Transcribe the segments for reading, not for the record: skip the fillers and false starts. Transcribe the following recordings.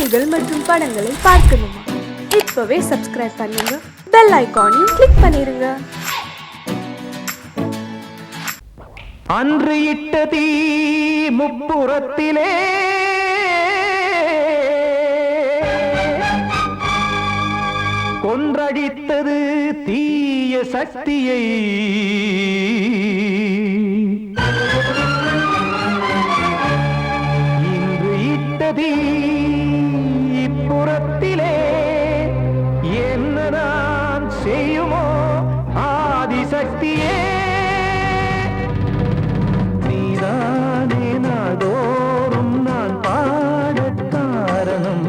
செய்திகள் மற்றும் படங்களை பார்க்கணுமா? இப்பவே சப்ஸ்கிரைப் பண்ணுங்க, பெல் ஐகானையும் கிளிக் பண்ணிருங்க. அன்று இட்ட தீ முப்புறத்திலே கொன்றடித்தது தீய சக்தியை. இன்று இட்ட தீ இப்புறத்திலே என்ன நான் செய்யுமோ ஆதிசக்தியே. தோறும் நான் பாட காரணம்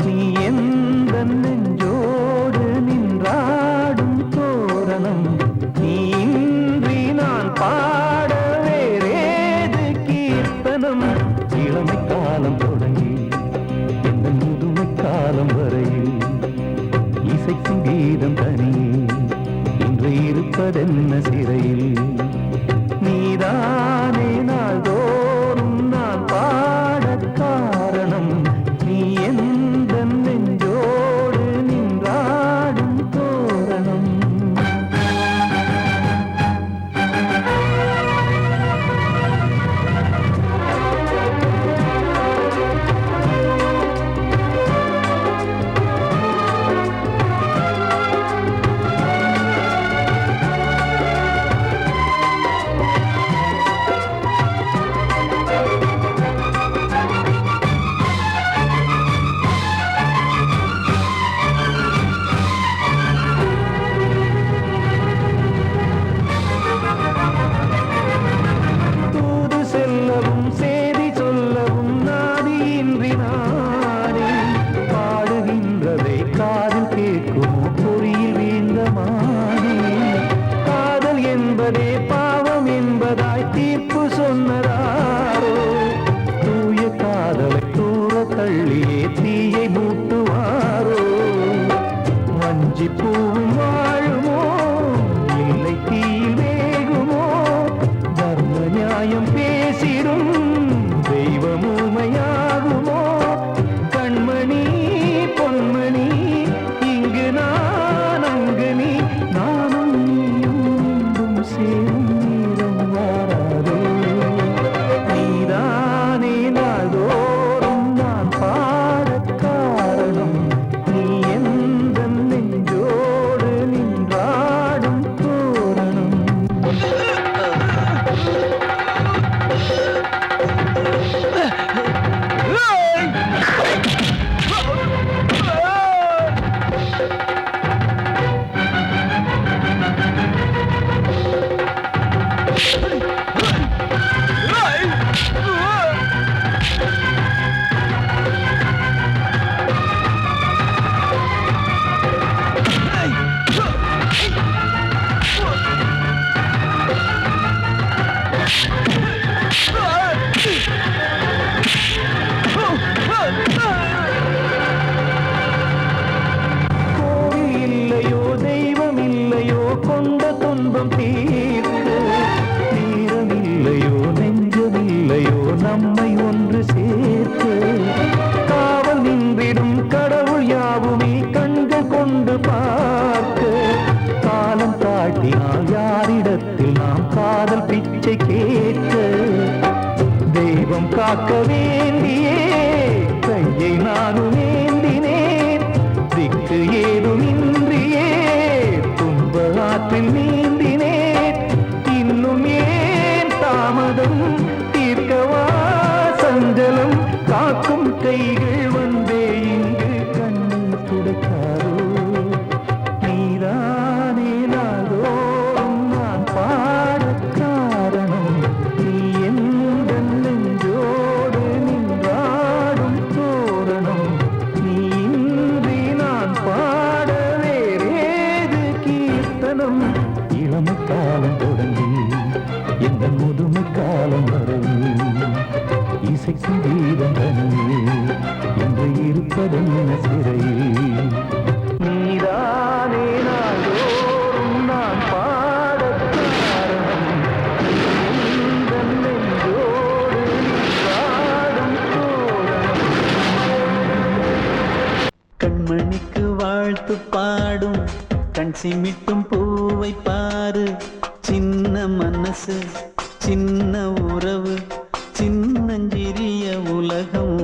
நீ எந்த நெஞ்சோடு நின்றாடும் தோரணம். நீ இன்றி நான் பாட வேறேது கீர்த்தனம். இளமை காலம் தொடங்கி எந்த முதுமை காலம் வரையில் இசைக்கும் கீதம் தனியே இன்று இருப்பதென்ன சிறையில். நீதானே நாள்தோறும் நான் பாட காரணம் நீ எந்த நெஞ்சோடு நின்றாடும் தோரணம். பாவம் என்பதாய் தீர்ப்பு சொன்னதாரோ தூய காதலை தூர தள்ளியே தீயை மூட்டுவாரோ. வஞ்சி பூவும் வாழுமோ இல்லை தீயில் வேகுமோ. தர்ம நியாயம் பேசிடும் தெய்வம் ஊமையாகுமோ. கண்மணி பொன்மணி இங்கு நான் அங்கு நீ நானும் சேரும் நீரம் வாராதே. நீதானே நாள்தோறும் நான் பாட காரணம் நீ எந்த நெஞ்சோடு நின்றாடும் தோரணம். கோவில் இல்லையோ தெய்வம் இல்லையோ கொண்ட துன்பம் தீர்க்க. நேரம் இல்லையோ நெஞ்சம் இல்லையோ நம்மை ஒன்று சேர்க்க. காவல் நின்றிடும் கடவுள் யாவுமே கண்கள் கொண்டு பார்க்க. காலம் காட்டினால் யாரிடத்தில் நாம் காதல் பிச்சை கேட்க. தெய்வம் காக்க வேண்டியே கையை நானும் ஏந்தினேன். திக்கு ஏதுமின்றியே துன்ப ஆற்றில் நீந்தினேன். இன்னும் ஏன் தாமதம் தீர்க்கவா சஞ்சலம். காக்கும் கைகள் வந்தே இங்கு கண்ணீர் துடைக்காரோ. நீதானே நாள்தோறும் நான் பாட காரணம் நீ எந்த நெஞ்சோடு நின்றாடும் தோரணம். நீ இன்றி நான் பாட வேறேது கீர்த்தனம். இளமை காலம் தொடங்கி எந்த முதுமை காலம் வரையில் இசைக்கும் கீதம் தனியே என்று இருப்பதென்ன சிறையில். நீதானே நாள்தோறும் நான் பாட காரணம் நீ எந்த நெஞ்சோடு நின்றாடும் தோரணம். வாழ்த்து பாடும் கண் சிமிட்டும் பூவை பாரு. சின்ன மனசு சின்ன உறவு சின்னஞ்சிறிய உலகம்.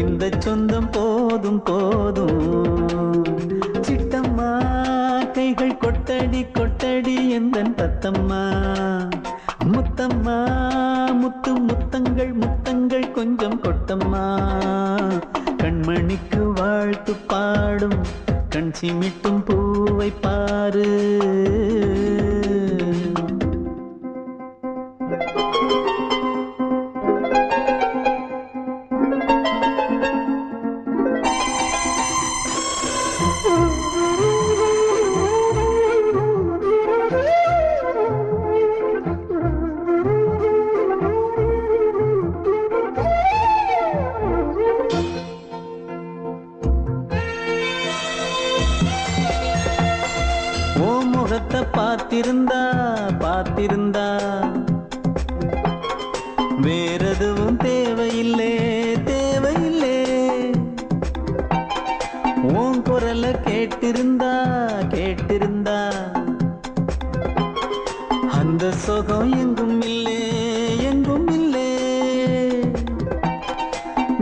இந்த சொந்தம் போதும் போதும். சிட்டம்மா கைகள் கொட்டடி கொட்டடி எந்தன் தத்தம்மா. முத்தம்மா முத்து முத்தங்கள் முத்தங்கள் கொஞ்சம் கொட்டம்மா. கண்மணிக்கு வாழ்த்து பாடும் கண் சிமிட்டும் பூவை பாரு. முகத்தை பார்த்திருந்தா பார்த்திருந்தா வேறெதுவும் தேவையில்லை தேவையில்லை. உன் குரலை கேட்டிருந்தா கேட்டிருந்தா அந்த சுகம் எங்கும் இல்லை எங்கும் இல்லை.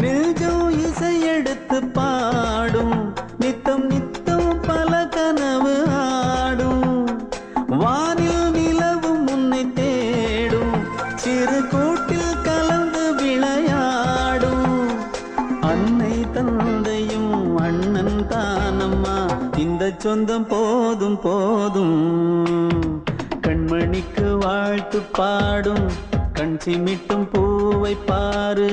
நெஞ்சம் இசை எடுத்து பாடும் நித்தம் நித்தம் பல கனவு ஆடும். வானில் நிலவும் உன்னை தேடும் சிறு கூட்டில் கலந்து விளையாடும். அன்னை தந்தையும் அண்ணன் தானம்மா. இந்த சொந்தம் போதும் போதும். கண்மணிக்கு வாழ்த்து பாடும் கண் சிமிட்டும் பூவை பாரு.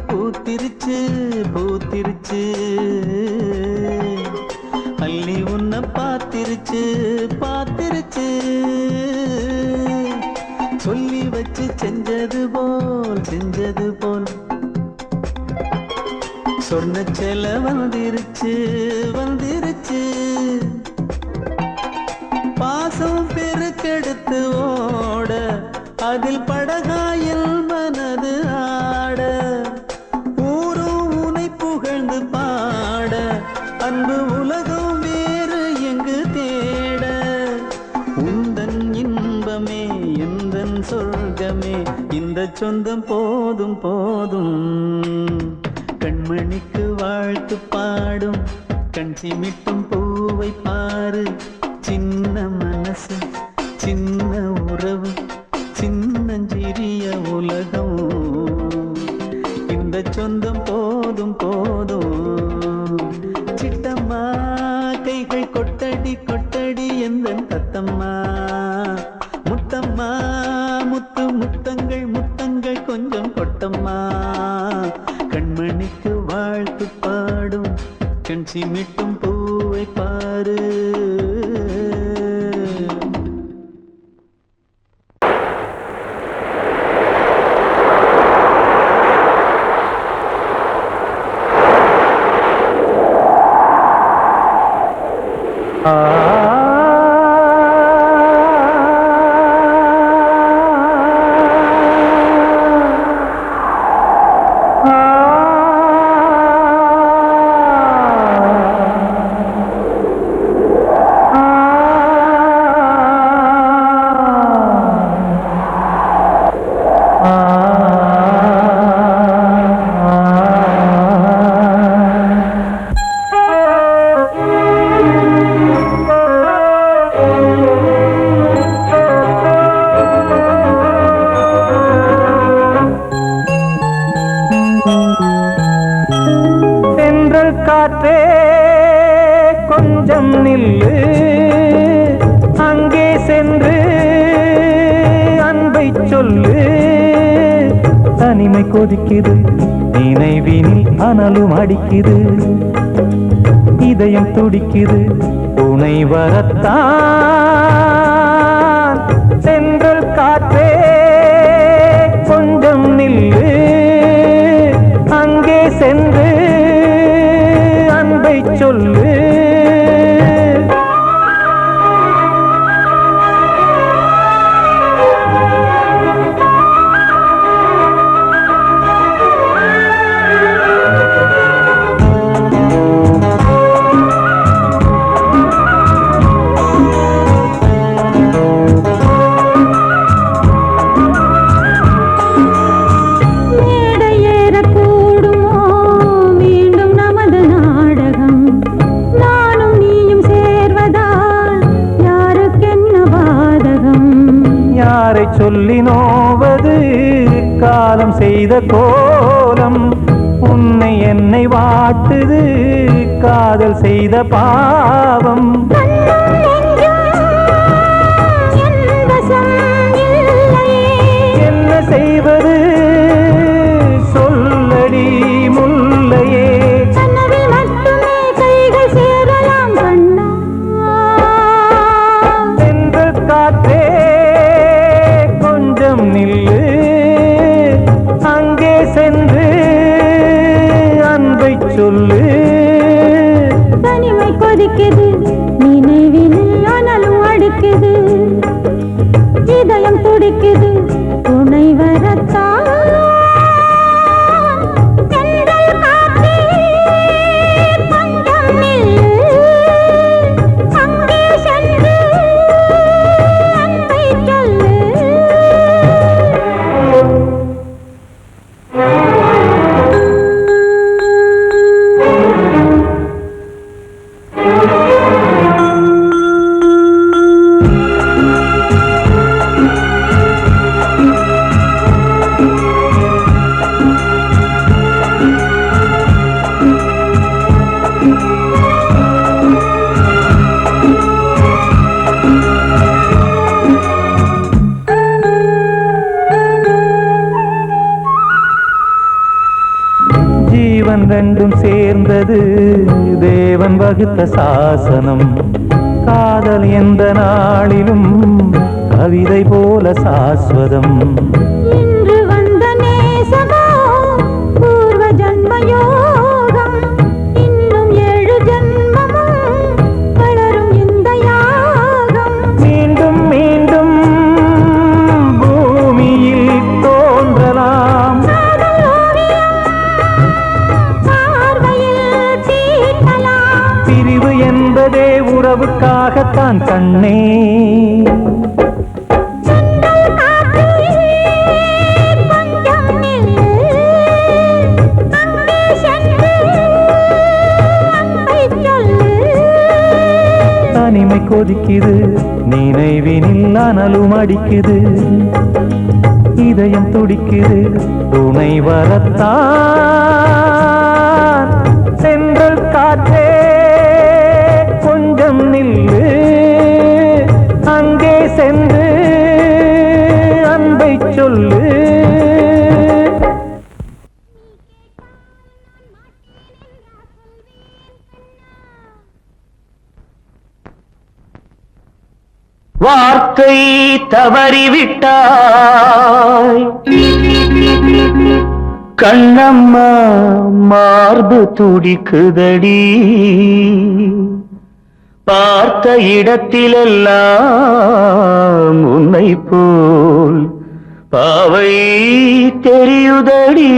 பூத்திருச்சு பூத்திருச்சு அள்ளி உன்னை பார்த்திருச்சு பார்த்திருச்சு. சொல்லி வச்சு செஞ்சது போல் சொன்ன செல வந்துருச்சு வந்துருச்சு. பாசம் பெருக்கெடுத்து ஓட அதில் படகாயில் மனது ஆட. பாட அன்பு உலகம் வேறு எங்கு தேட. உந்தன் இன்பமே எந்தன் சொர்க்கமே இந்த சொந்தம் போதும் போதும். கண்மணிக்கு வாழ்த்து பாடும் கண் சிமிட்டும் பூவை பாரு. சின்ன மனசு சின்ன உறவு சின்னஞ்சிறிய உலகம். இந்த சொந்தம் போதும் போதும். சிட்டம்மா கைகள் கொட்டடி கொட்டடி எந்தன் தத்தம்மா. முத்தம்மா முத்து முத்தங்கள் முத்தங்கள் கொஞ்சம் கொட்டம்மா. கண்மணிக்கு வாழ்த்து பாடும் கண் சிமிட்டும் பூவை பாரு. காற்றே கொஞ்சம் நில்லு, அங்கே சென்று அன்பை சொல்லு. தனிமை கொதிக்குது, நினைவினில் அனலும் அடிக்குது. இதயம் துடிக்குது துணை வரத்தான். சென்றல் காற்றே கொஞ்சம் நில்லு, அங்கே சென்று அன்பை சொல்லு. சொல்லி நோவது காலம் செய்த கோலம், உன்னை என்னை வாட்டுது காதல் செய்த பாவம். என்ன செய்வது சொல்லடி முல்லையே. சென்று காற்றே நில்லு, அங்கே சென்று அன்பை சொல்லு. தனிமை கொதிக்குது நினைவில் ஆனாலும் அடிக்குது, இதயம் துடிக்குது துணை வரத்தான். ஜீவன் ரெண்டும் சேர்ந்தது தேவன் வகுத்த சாசனம். காதல் எந்த நாளிலும் கவிதை போல சாஸ்வதம். இன்று வந்த நேசமோ பூர்வ ஜன்ம யோகம், இன்னும் 7 ஜன்மமும் வளரும் இந்த யாகம். மீண்டும் மீண்டும் பூமியில் தோன்றலாம், பிரிவு என்பதே உறவுக்காகத்தான் கண்ணே. தனிமை கொதிக்குது நினைவினில் அனலும் அடிக்குது, இதயம் துடிக்குது துணை வரத்தான். சென்றல் காற்றே கொஞ்சம் நில்லு, அங்கே சென்று அன்பை சொல்லு. வார்த்தை தவறிவிட்டாய் கண்ணம்மா, மார்பு துடிக்குதடி. பார்த்த இடத்திலெல்லாம் உன்னை போல் பாவை தெரியுதடி.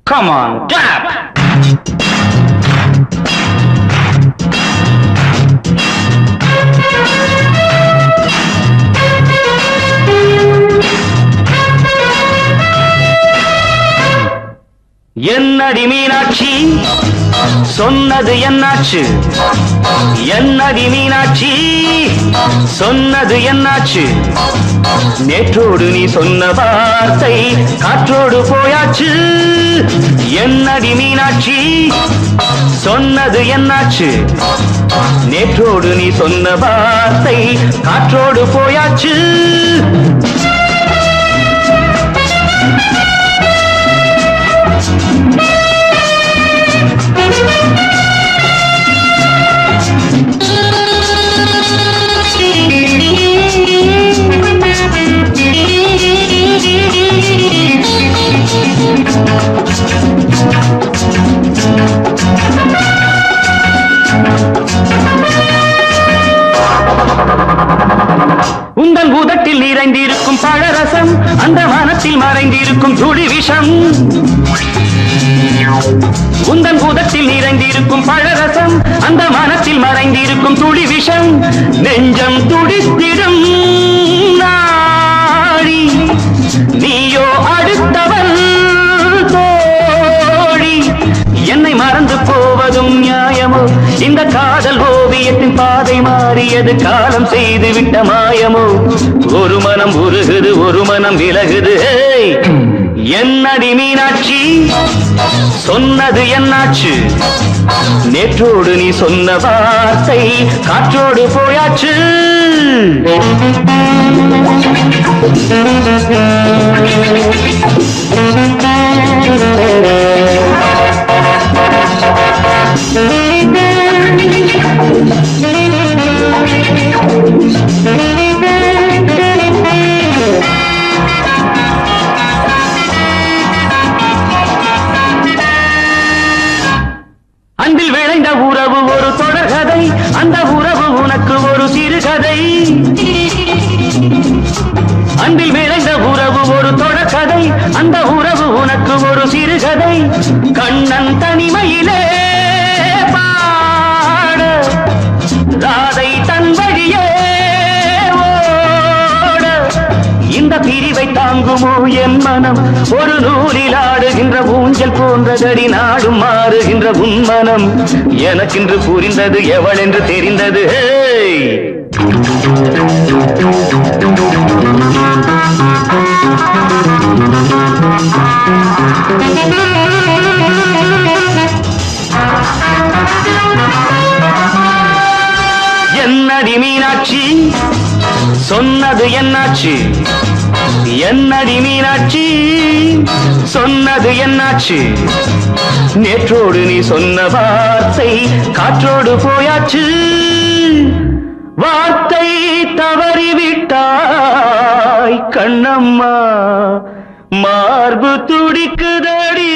Come on, clap! என்னடி மீனாட்சி சொன்னது என்னாச்சு? என்னடி மீனாட்சி சொன்னது என்னாச்சு? நேற்றோடு நீ சொன்ன வார்த்தை காற்றோடு போயாச்சு. என்னடி மீனாட்சி சொன்னது என்னாச்சு? நேற்றோடு நீ சொன்ன வார்த்தை காற்றோடு போயாச்சு. உந்தன் உதட்டில் நிறைந்திருக்கும் பழரசம் அந்த வானத்தில் மறைந்திருக்கும் துளி விஷம் உந்தன் உதட்டில் நிறைந்திருக்கும் பழரசம் அந்த வானத்தில் மறைந்திருக்கும் துளி விஷம் நெஞ்சம் துடித்திடும் நாடி நீயோ அடுத்தவன் தோழி என்னை மறந்து போவதும் நியாயமோ இந்த காதல் ஓவியத்தின் பாதை மாறியது காலம் செய்து விட்ட மாயமோ ஒரு மனம் உருகுது ஒரு மனம் விலகுது என்னடி மீனாட்சி சொன்னது என்னாச்சு நேற்றோடு நீ சொன்ன வார்த்தை காற்றோடு போயாச்சு அன்பில் விளைந்த உறவு ஒரு தொடர்கதை அந்த உறவு உனக்கு ஒரு சிறுகதை அன்பில் விளைந்த உறவு ஒரு தொடர்கதை அந்த உறவு உனக்கு ஒரு சிறுகதை கண்ணன் தனிமையிலே பாட ராதை தன் வழியே ஓட இந்த பிரிவை தாங்குமோ என் மனம் ஒரு நூலில் ஆடுகின்ற ஊஞ்சல் போன்றதடி நாடும் மாறுகின்ற உன் மனம் எனக்கென்று புரிந்தது எவள் என்று தெரிந்தது என்னடி மீனாட்சி சொன்னது என்னாச்சு என்னடி மீனாட்சி சொன்னது என்னாச்சு நேற்றோடு நீ சொன்ன வார்த்தை காற்றோடு போயாச்சு வார்த்தை தவறிவிட்டாய் கண்ணம்மா மார்பு துடிக்குதடி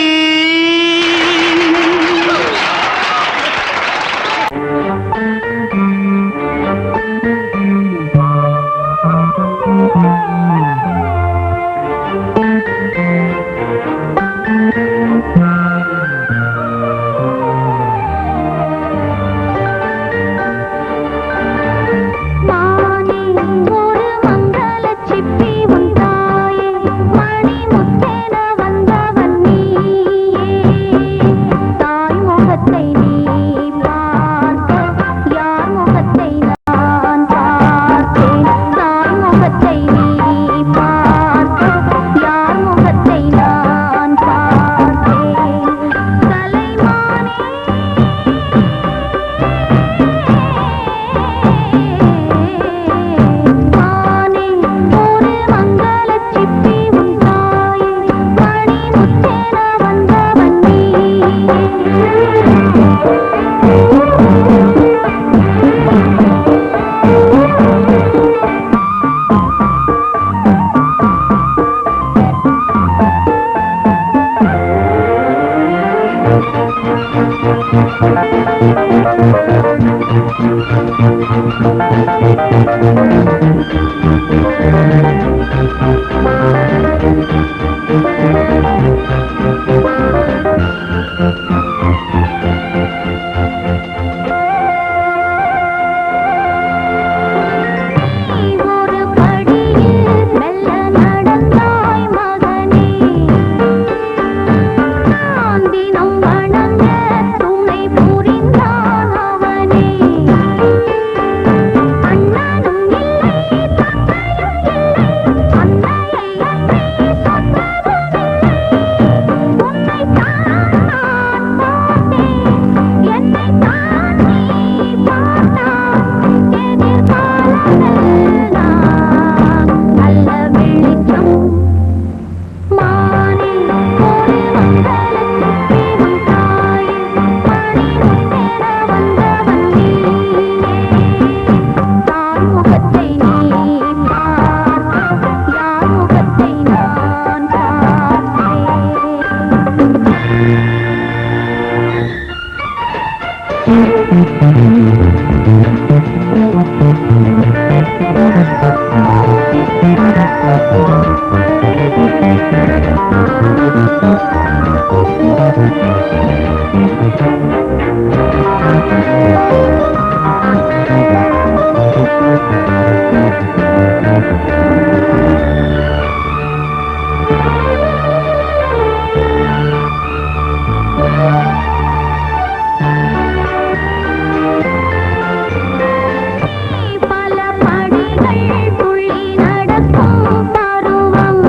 பல படிகள் துள்ளி நடக்கும் பருவம்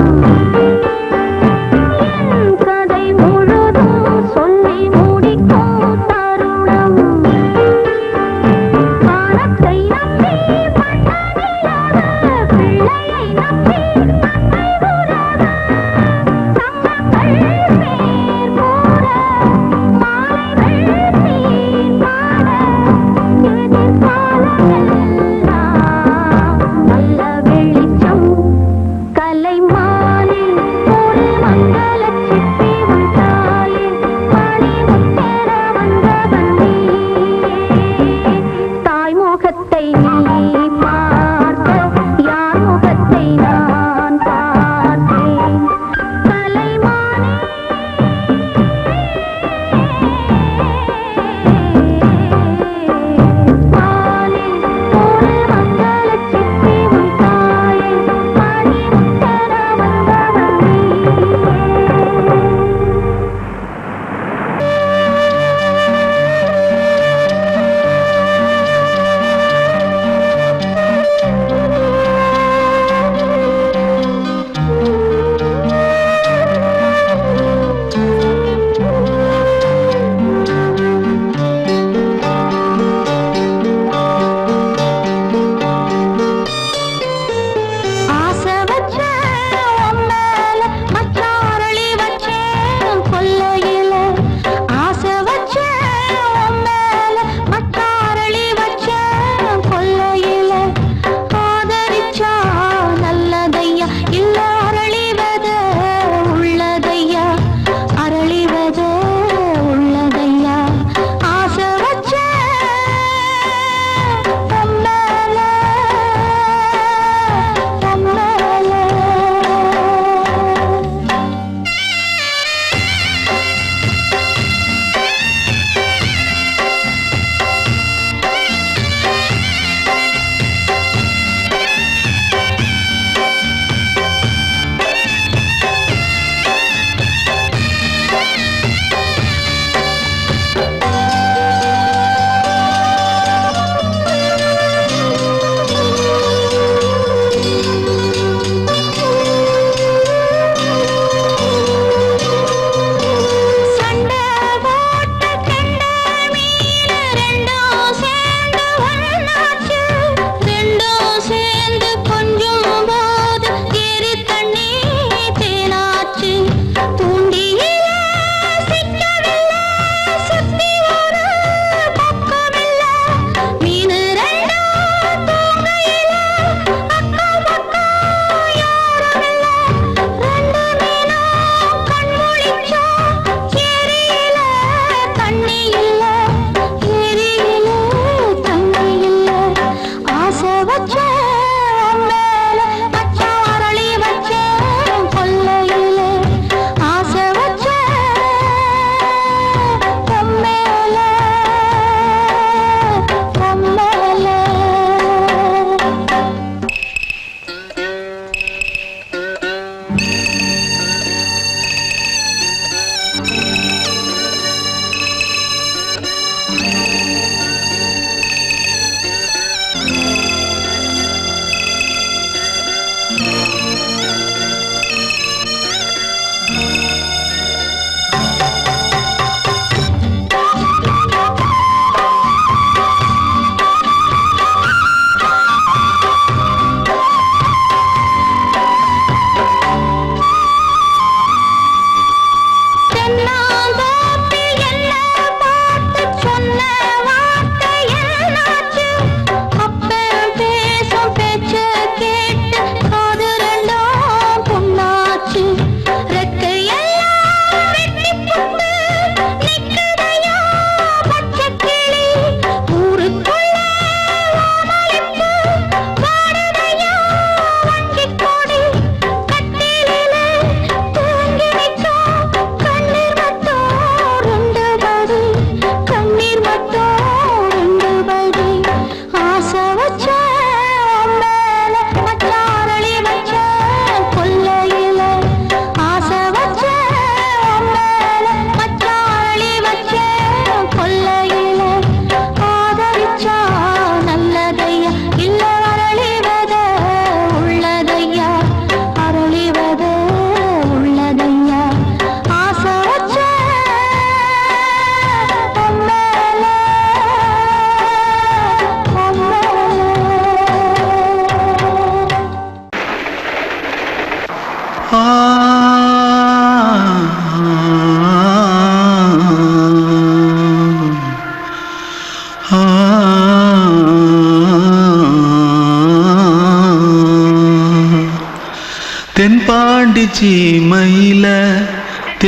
என் கதை முழுதும் சொல்லி முடிக்கும் தருணம் வானத்தை நம்பி மன்னனில்லாத பிள்ளையை நம்பி தந்தை உறவு சங்கங்கள் வேர் கூற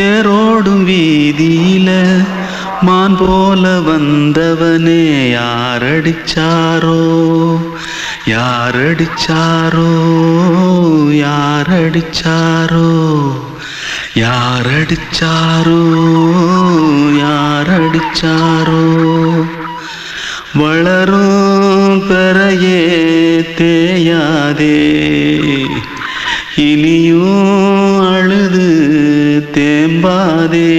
தேரோடும் வீதியில மான் போல வந்தவனே யாரடிச்சாரோ யாரடிச்சாரோ யாரடிச்சாரோ யாரடிச்சாரோ யாரடிச்சாரோ வளரும் பெறையே தேயாதே இனியும் அழுது தேம்பாதே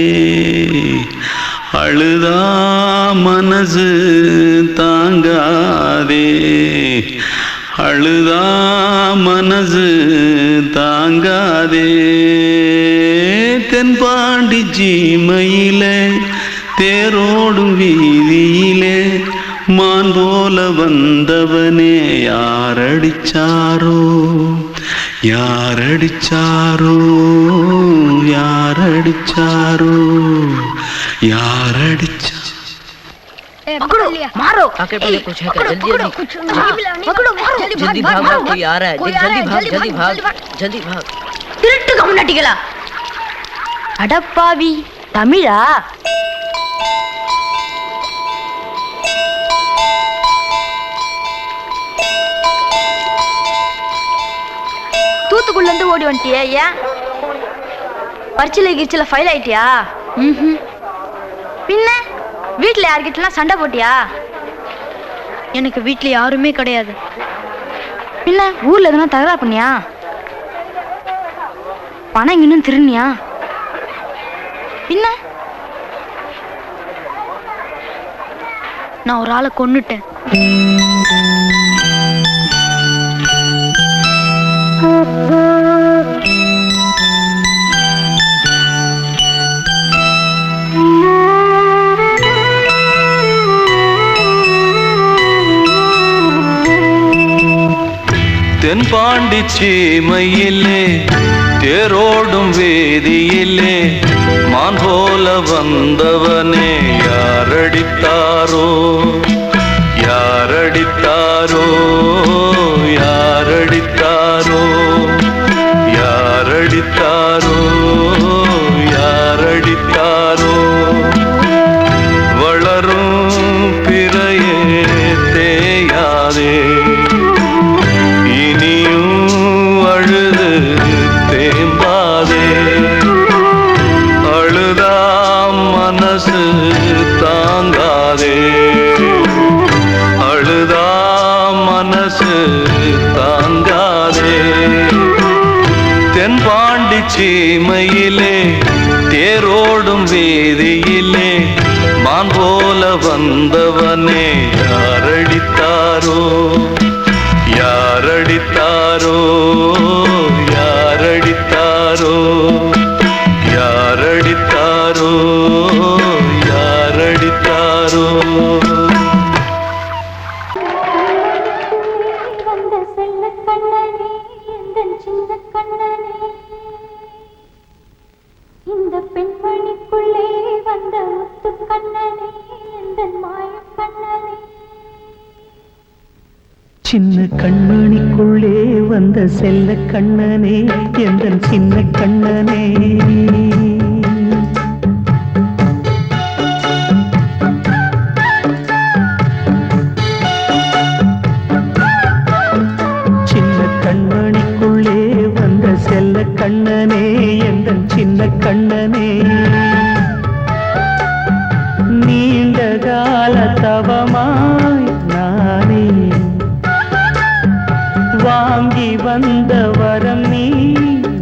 அழுதா மனசு தாங்காதே அழுதா மனசு தாங்காதே தென்பாண்டி ஜீமையிலே தேரோடும் வீதியிலே மான் போல வந்தவனே யாரடிச்சாரோ யாரடிச்சாரோ யாரடிச்சாரோ யாரடிச்சா पकड़ो मारो आके पहले कुछ है क्या जल्दी जल्दी पकड़ो मारो जल्दी भाग भाग कोई आ रहा है जल्दी भाग जल्दी भाग திருட்டு கம்முனாட்டிகளா அடப்பாவி தமிழா தூத்துக்குள்ள இருந்து ஓடி வந்துட்டியா ஏன் பரிச்சில கிரிச்சில ஃபைல் ஆயிட்டியா பின்ன வீட்ல யார்கிட்டலாம் சண்டை போட்டியா எனக்கு வீட்ல யாருமே கிடையாது பின்ன ஊர்ல எதுனா தகராறு பண்ணியா பணம் இன்னும் திருநியா பின்ன நான் ஒரு ஆளை கொன்னுட்டேன் தென்பாண்டி சீமையிலே தேரோடும் வேதியிலே மான் போல வந்தவனே யாரடித்தாரோ யாரடித்தாரோ யாரடித்தாரோ யாரடித்தாரோ யாரடித்தாரோ வளரும் பிறையே தேயாதே அழுது தேம்பாதே அழுதா மனசு தாங்காதே அழுதா மனசு தாங்காதே தென்பாண்டி சீமையிலே தேரோடும் வேதியிலே மான் போல வந்தவனே யாரடித்தாரோ யாரடித்தாரோ யாரடித்தாரோ யாரடித்தாரோ யாரடித்தாரோ வந்த செல்ல கண்ணனே எந்தன் சின்ன கண்ணனே இந்த பெண்மணிக்குள்ளே வந்த முத்து கண்ணனே எந்தன் மாய கண்ணனே சின்ன கண்மணிக்குள்ளே வந்த செல்ல கண்ணனே எந்தன் சின்ன கண்ணனே சின்ன கண்மணிக்குள்ளே வந்த செல்ல கண்ணனே எந்தன் சின்ன கண்ணனே நீண்ட கால தவமாய் நானே வாங்கி வந்த வரம் நீ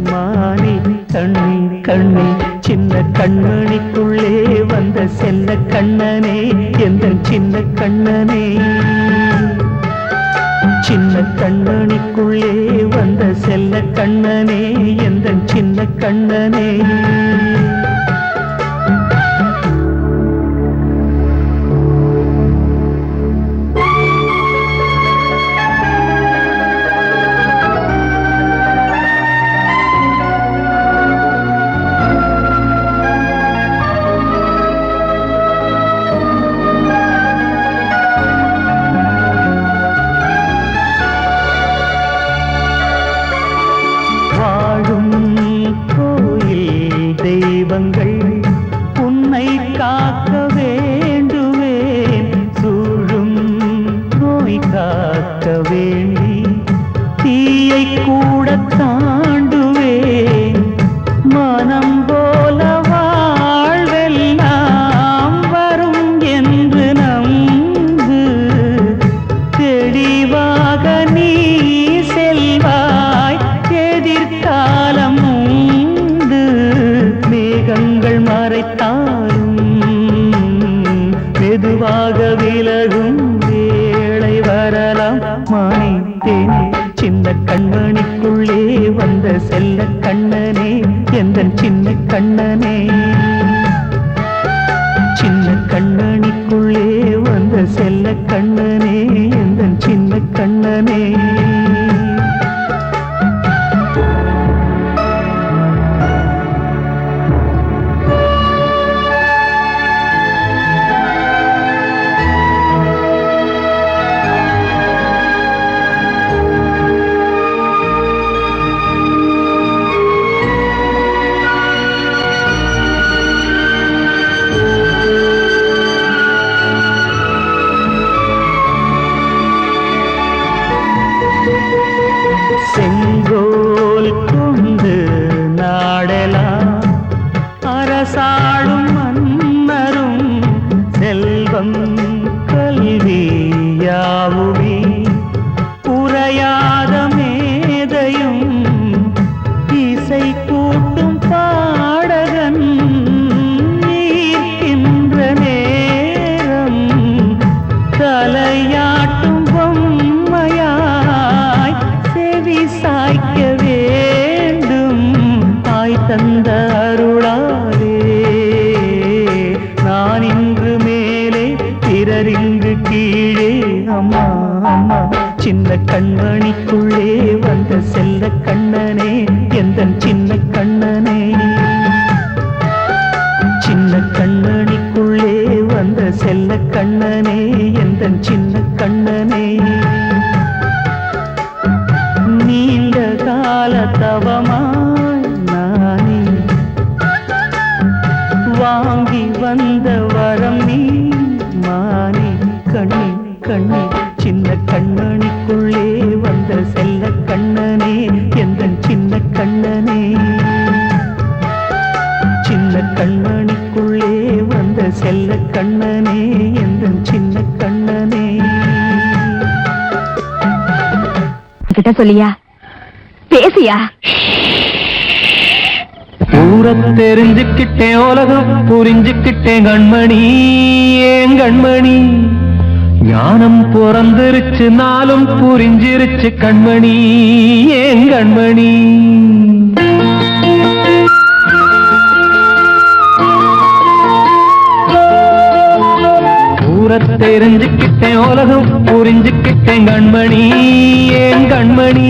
மானே கண்ணே கண்ணே சின்ன கண்மணிக்குள்ளே வந்த செல்ல கண்ணனே எந்தன் சின்ன கண்ணனே சின்ன கண்மணிக்குள்ளே வந்த செல்ல கண்ணனே எந்தன் சின்ன கண்ணனே மெதுவாக விலகும் வேளை வரலாம் மானே தேனே சின்ன கண்மணிக்குள்ளே வந்த செல்ல கண்ணனே எந்தன் சின்ன கண்ணனே சின்ன கண்ணனிக்குள்ளே வந்த செல்ல கண்ணனே எந்தன் சின்ன கண்ணனே செங்கோல் கொண்டு நாடலாம் அரசாளும் மன்னரும் செல்வம் கல்வியாவுமே உரையாத மேதையும் இசை கூட்டும் பாடகன் ஈர்க்கின்ற நேரம் தலையாட்டும் பொம்மையாய் செவி சாய்க்க வேண்டும் தாய் தந்த அருளாலே நான் இன்று மேலே பிறரிங்கு கீழே அம்மா அம்மா சின்ன கண்மணிக்குள்ளே வந்த செல்ல கண்ணனே எந்தன் சின்ன கண்ணனே சின்ன கண்ணனிக்குள்ளே வந்த செல்ல கண்ணனே எந்தன் சின்ன கண்ணனே நீண்ட கால தவமாய் நானே வாங்கி வந்த வரம் நீ மானே கண்ணே கண்ணே சின்ன கண்ணனிக்குள்ளே வந்த செல்ல கண்ணனே எந்தன் சின்ன கண்ணனே சின்ன கண்ணனிக்குள்ளே வந்த செல்ல கண்ணனே எந்தன் சின்ன கண்ணனே கிட்ட சொல்லியா பேசியா ஊரை தெரிஞ்சுக்கிட்டேன் உலகம் புரிஞ்சுக்கிட்டேன் கண்மணி ஏன் கண்மணி ஞானம் பிறந்திருச்சு நாளும் புரிஞ்சிருச்சு கண்மணி ஏன் கண்மணி ஊரை தெரிஞ்சுக்கிட்டேன் உலகம் புரிஞ்சுக்கிட்டேன் கண்மணி ஏன் கண்மணி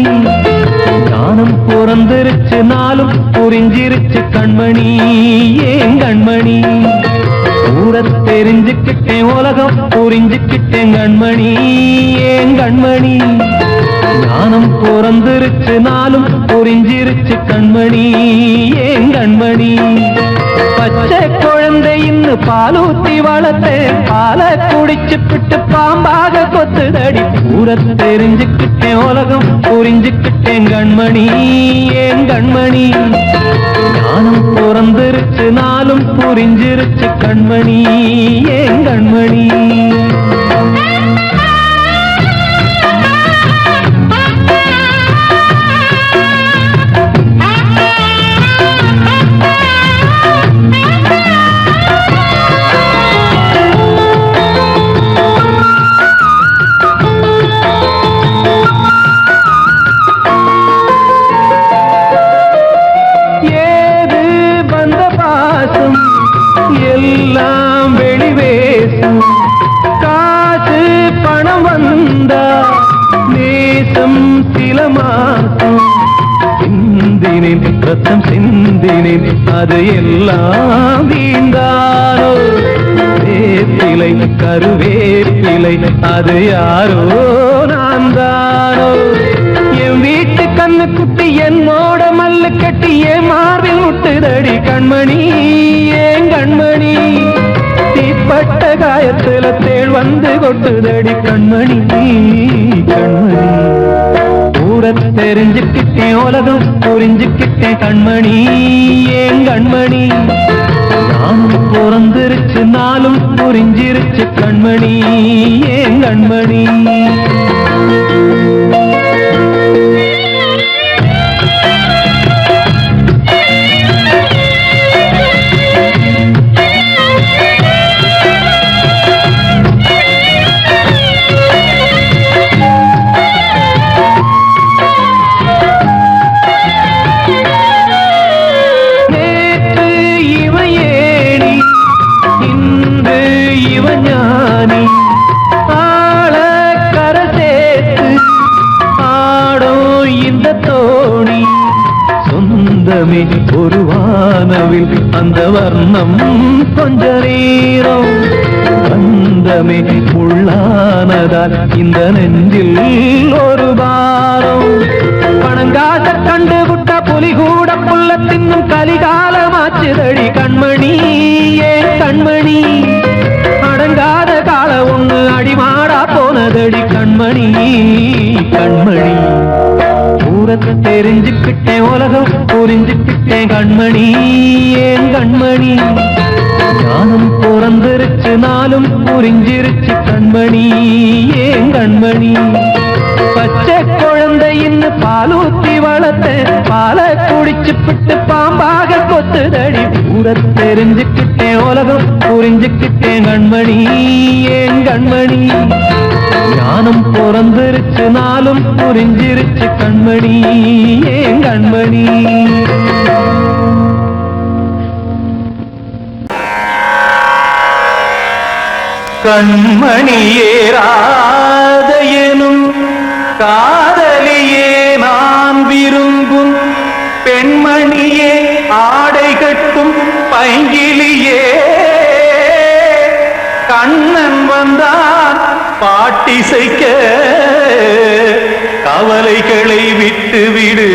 ஞானம் பிறந்திருச்சு நாளும் புரிஞ்சிருச்சு கண்மணி ஏன் கண்மணி ஊரை தெரிஞ்சுக்கிட்டேன் உலகம் புரிஞ்சுக்கிட்டேன் கண்மணி ஏன் கண்மணி ஞானம் பிறந்திருச்சு நாளும் புரிஞ்சிருச்சு கண்மணி ஏன் கண்மணி பச்சை குழந்தை இன்னும் பாலூத்தி வளர்த்தேன் பாலை குடிச்சு பிட்டு பாம்பாக கொத்துதடி ஊரை தெரிஞ்சுக்கிட்டேன் உலகம் புரிஞ்சுக்கிட்டேன் கண்மணி ஏன் கண்மணி ஞானம் பிறந்திருச்சு நாளும் புரிஞ்சிருச்சு கண்மணி ஏன் கண்மணி எல்லாம் வெளிவேசும் காசு பணம் வந்தா நேசம் சில மாசம் சிந்தினேன் ரத்தம் சிந்தினேன் அது எல்லாம் வீந்தாரோ வேப்பிலை கருவேப்பிலை அது யாரோ நான் தானோ என் வீட்டு கண்ணு குட்டி என்னோட மல்லு கட்டி என் மார்பில் முட்டுதடி கண்மணி ஏன் கண்மணி தீப்பட்ட காயத்துல தேள் வந்து கொட்டுதடி கண்மணி கண்மணி ஊரை தெரிஞ்சுக்கிட்டேன் உலகம் புரிஞ்சுக்கிட்டேன் கண்மணி ஏன் கண்மணி நான் பிறந்திருச்சு நாளும் புரிஞ்சிருச்சு கண்மணி ஏன் கண்மணி இன்னம் கொஞ்ச நேரம் பந்தமே உள்ளானதால் இந்த நெஞ்சில் ஒரு பாரம் பணங்காச கண்டு விட்ட புலி கூட புல்ல தின்னும் கலிகாலமாச்சுதடி கண்மணி ஏன் கண்மணி அடங்காத கால ஒண்ணு அடிமாடா போனதடி கண்மணி கண்மணி ஊரத்தை தெரிஞ்சுக்கிட்டேன் உலகம் புரிஞ்சுக்கிட்டேன் கண்மணி ஏன் கண்மணி ஞானம் பிறந்திருச்சு நாளும் புரிஞ்சிருச்சு கண்மணி ஏன் கண்மணி பச்சை குழந்தையின்னு பாலூத்தி வளர்த்த பாலை குடிச்சு பிட்டு பாம்பாக கொத்துதடி ஊரை தெரிஞ்சுக்கிட்டேன் உலகம் புரிஞ்சுக்கிட்டேன் கண்மணி ஏன் கண்மணி ஞானம் பிறந்திருச்சு நாளும் புரிஞ்சிருச்சு கண்மணி ஏன் கண்மணி கண்மணியே ராதையனும் காதலியே நான் விரும்பும் பெண்மணியே ஆடை கட்டும் பைங்கிலியே கண்ணன் வந்தான் பாட்டிசைக்க கவலைகளை விட்டுவிடு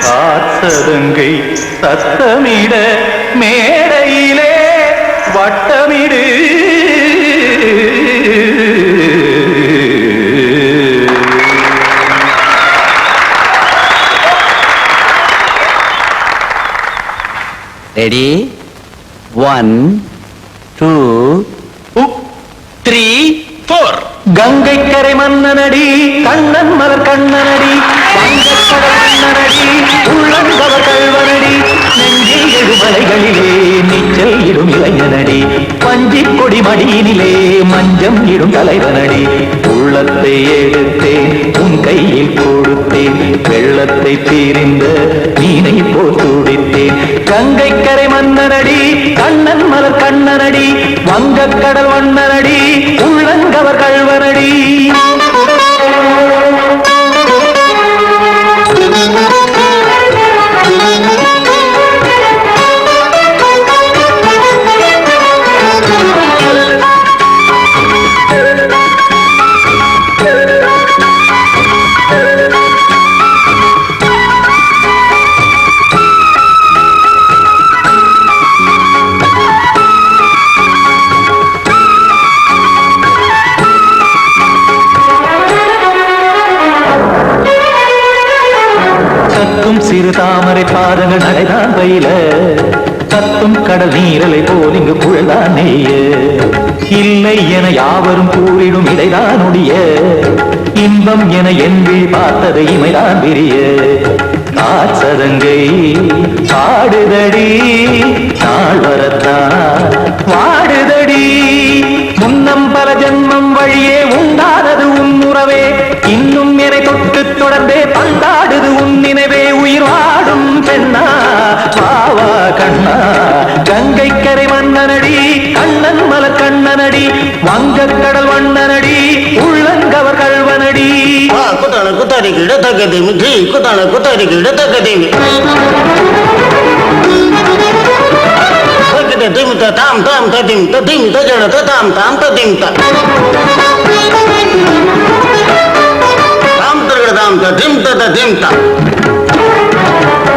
காத்ததங்கை சத்தமிட மேடையிலே வட்டமிடு ரெடி 1 2 3 4 கங்கை கரை மன்னனடி கண்ணன் மலர் கண்ணனடி வங்கக்கடல் மன்னனடி உள்ளங்கவர் கல்வனடி நெஞ்சில் எழுமலைகளிலே நீச்சல் இடும் இளைஞனடி பஞ்சி கொடி மடியினிலே மஞ்சம் இடும் தலைவனடி உள்ளத்தை எடுத்தேன் உன் கையில் கொடுத்தேன் வெள்ளத்தை தீரிந்த மீனை போல் துடித்தேன் கங்கை கரை மன்னனடி கண்ணன் மலர் கண்ணனடி வங்கக்கடல் வண்ணனடி உள்ளங்கவர் கல்வனடி சிறு தாமரை பாதங்கள் நடைதான் பயில கத்தும் கடல் நீரலை போல் இங்கு புழல்தான் நெய்ய இல்லை என யாவரும் கூறிடும் இடைதான் உடைய இன்பம் என என்பி பார்த்தது இமைதான் விரிய காசதங்கை பாடுதடி நாள் வரத்தான் வாடுதடி முன்னம் பல ஜென்மம் வழியே உண்டானது உன் உறவே இன்னும் என்னை தொட்டு தொடர்ந்தே பந்தாடுது உன் நினைவே உயிர் வாடும் பெண்ணா பாவா கண்ணா கங்கை கரை மன்னனடி கண்ணன் மலர் கண்ணனடி வங்கக்கடல் வண்ணனடி உள்ளங்கவர் கல்வனடி குத்தான குத்தாரி கிட தக்கதேமி ஜி குத்தான குத்தாரி கிட தக்கதேமி திம் தாம் தாம் ததிம் ததிம் தஜட தாம் தாம் ததிம் தாம் தரகதாம் ததிம் ததிம் த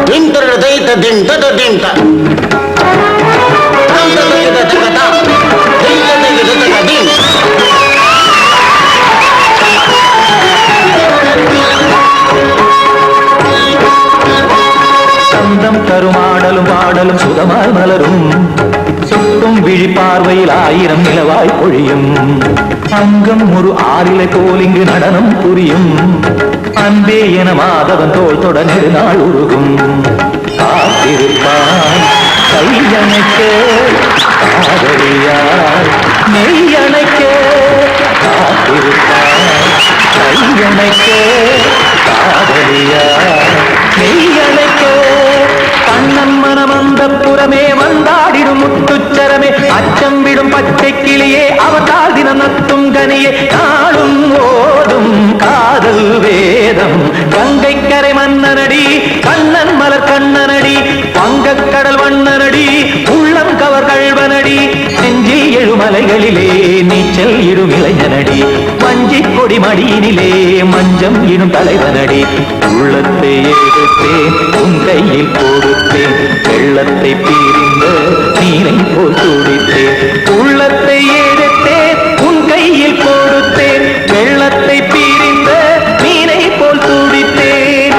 திம் தரகதை ததிம் ததிம் த தாம் தரகத தகதாம் திம் தரகத தகதிம் சந்தம் கருமாடலும் பாடலும் சுகமாய் மலரும் சுட்டும் விழி பார்வையில் ஆயிரம் நிலவாய் பொழியும் அங்கம் ஒரு ஆறிலை போல் இங்கு நடனம் புரியும் அன்பே என மாதவன் தோல் தொட நெடுநாள் உருகும் காத்திருப்பான் கையணைக்க காதலியார் நெய்யணைக்க காத்திருப்பான் கையணைக்க காதலியார் நெய்யணைக்க கண்ணன் மனம் அந்த புறமே வந்தாடிடும் முத்துச்சரமே அச்சம் விடும் பச்சை கிளியே அவதால் தினம் நத்தும் கனியே நாளும் ஓடும் காதல் வேதம் கங்கை கரை மன்னனடி கண்ணன் மலர் கண்ணனடி வங்க வங்கக்கடல் வண்ணனடி உள்ளம் கவர் கழ்வனடி நெஞ்சில் எழுமலைகளிலே நீச்சல் இடும் இளைஞனடி வஞ்சிக் கொடி மடியினிலே மஞ்சம் இடும் தலைவனடி உள்ளத்தை எடுத்தேன் உன் கையில் கொடுத்தேன் வெள்ளத்தை பிரிந்த நீரை போல் துடித்தேன் உள்ளத்தை எடுத்தேன் உன் கையில் கொடுத்தேன் வெள்ளத்தை பிரிந்த நீரை போல் துடித்தேன்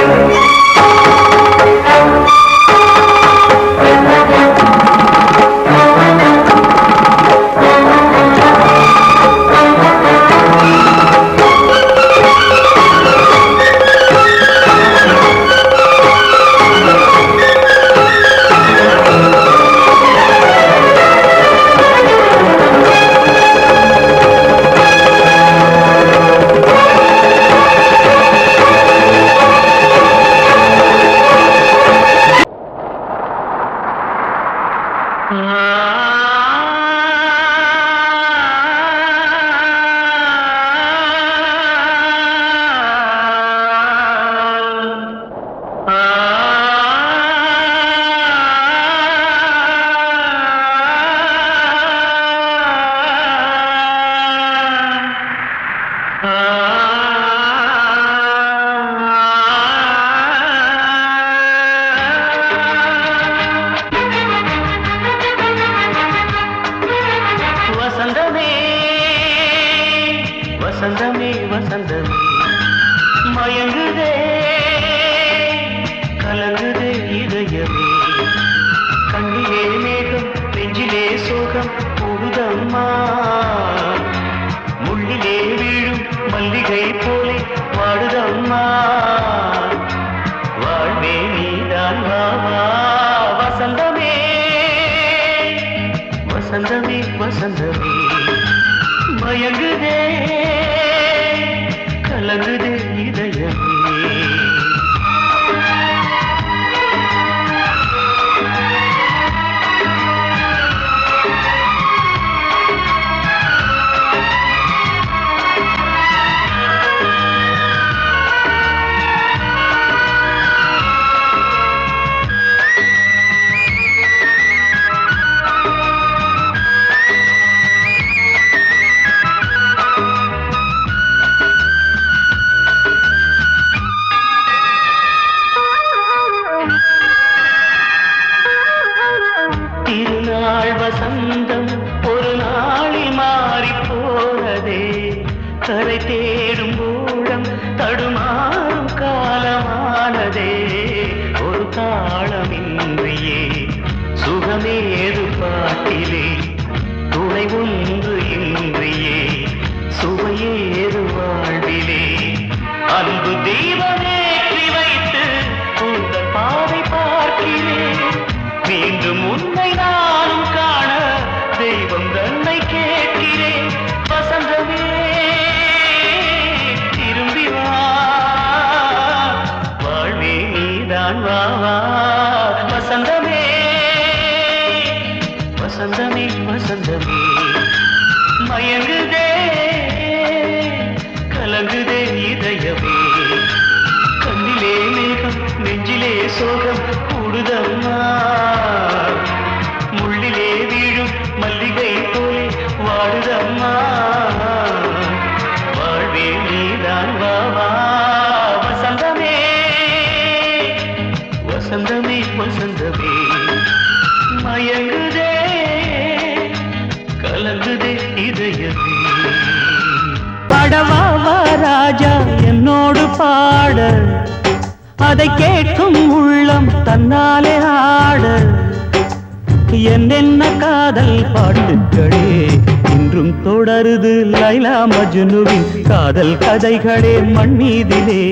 வசந்தமே வசந்தமே மயங்குதே கலங்குதே இதயமே கண்ணிலே மேகம் நெஞ்சிலே சோகம் போகுதம்மா முள்ளிலே வீழும் மல்லிகை போலே வாடுதம்மா வாழ்வே நீதான் வாவா வசந்தமே வசந்தமே வசந்தமே மயங்குதே கலங்குதே இதயமே வசந்தம் ஒரு நாளில் மாறி போனதே கரை தேடும் ஊழம் தடுமாறும் காலமானதே ஒரு தாளமின்றியே சுகமேது பாட்டிலே துணை ஒன்று இன்றியே சுவையேது வாழ்விலே அன்பு தீபமேற்றி வைத்து உங்கள் பாதை பார்க்கிறேன் மீண்டும் உன்னை நானும் காண தெய்வம் தன்னை கேட்கிறேன் வசந்தமே திரும்பி வா வாழ்வே நீதான் வா வா வசந்தமே வசந்தமே வசந்தமே மயங்குதே கலங்குதே இதயமே கண்ணிலே மேகம் நெஞ்சிலே சோகம் கூடுதம்மா முள்ளிலே வீழும் மல்லிகை போலே வாடுதம்மா வாழ்வே நீதான் வா வா வசந்தமே வசந்தமே வசந்தமே மயங்குதே கலங்குதே இதயமே பாடவா ராஜா என்னோடு பாட அதை கேட்கும் உள்ளம் தன்னாலே ஆட என்னென்ன காதல் பாட்டுக்களே இன்றும் தொடருது லைலா மஜ்னுவின் காதல் கதைகளே மண் மீதிலே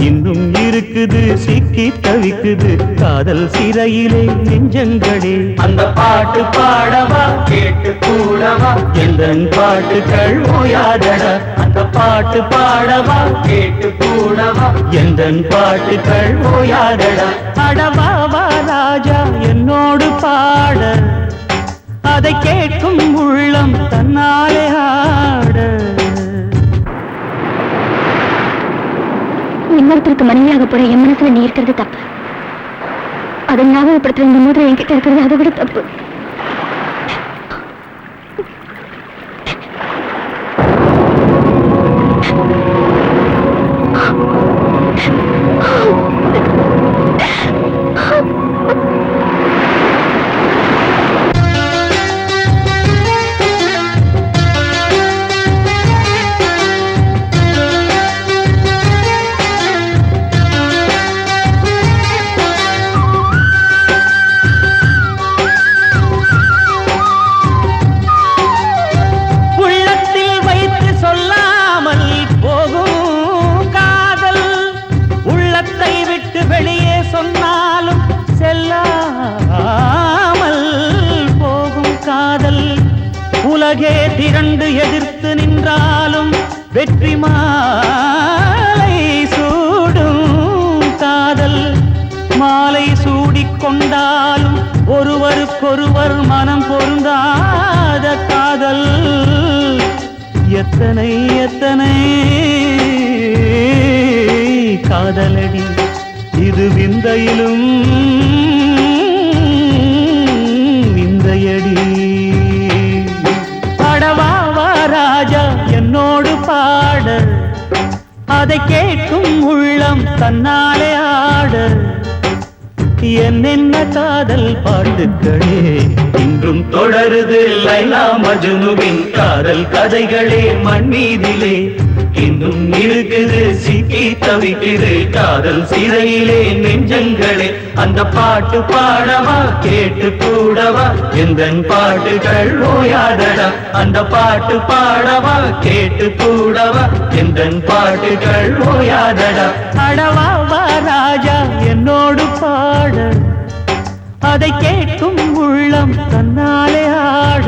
இன்னும் இருக்குது சிக்கி தவிக்குது காதல் சிறையிலே நெஞ்சங்களே அந்த பாட்டு பாடவா கேட்டு கூடவா எந்தன் பாட்டுகள் ஓயாதடா அந்த பாட்டு பாடவா கேட்டு கூடவா எந்தன் பாட்டுகள் ஓயாதடா அடவாவா ராஜா என்னோடு பாட அதை கேட்கும் உள்ளம் தன்னாலே ஆட இன்னொருத்தருக்கு மனைவியாக போற என் மனசுல நீ இருக்கிறது தப்பு. அதை ஞாபகப்படுத்துற இந்த மோதிரம் என்கிட்ட இருக்கிறது அதை விட தப்பு. உலகே திரண்டு எதிர்த்து நின்றாலும் வெற்றி மாலை சூடும் காதல். மாலை சூடிக்கொண்டாலும் ஒருவருக்கொருவர் மனம் பொருந்தாத காதல். எத்தனை எத்தனை காதலடி இது விந்தையிலும் விந்தையடி. ராஜா என்னோடு பாட அதை கேட்கும் உள்ளம் தன்னாலே ஆட. என்னென்ன காதல் பாட்டுக்களே இன்றும் தொடருது லைலா மஜ்னுவின் காதல் கதைகளே மண் மீதிலே. இன்னும் இருக்குது சிக்கி தவிக்குது காதல் சிறையிலே நெஞ்சங்களே. அந்த பாட்டு பாடவா கேட்டு கூடவா எந்தன் பாட்டுகள் ஓயாதடா. அந்த பாட்டு பாடவா கேட்டு கூடவா எந்தன் பாட்டுகள் ஓயாதடா. அடவா வா ராஜா என்னோடு பாட அதை கேட்கும் உள்ளம் தன்னாலே ஆட.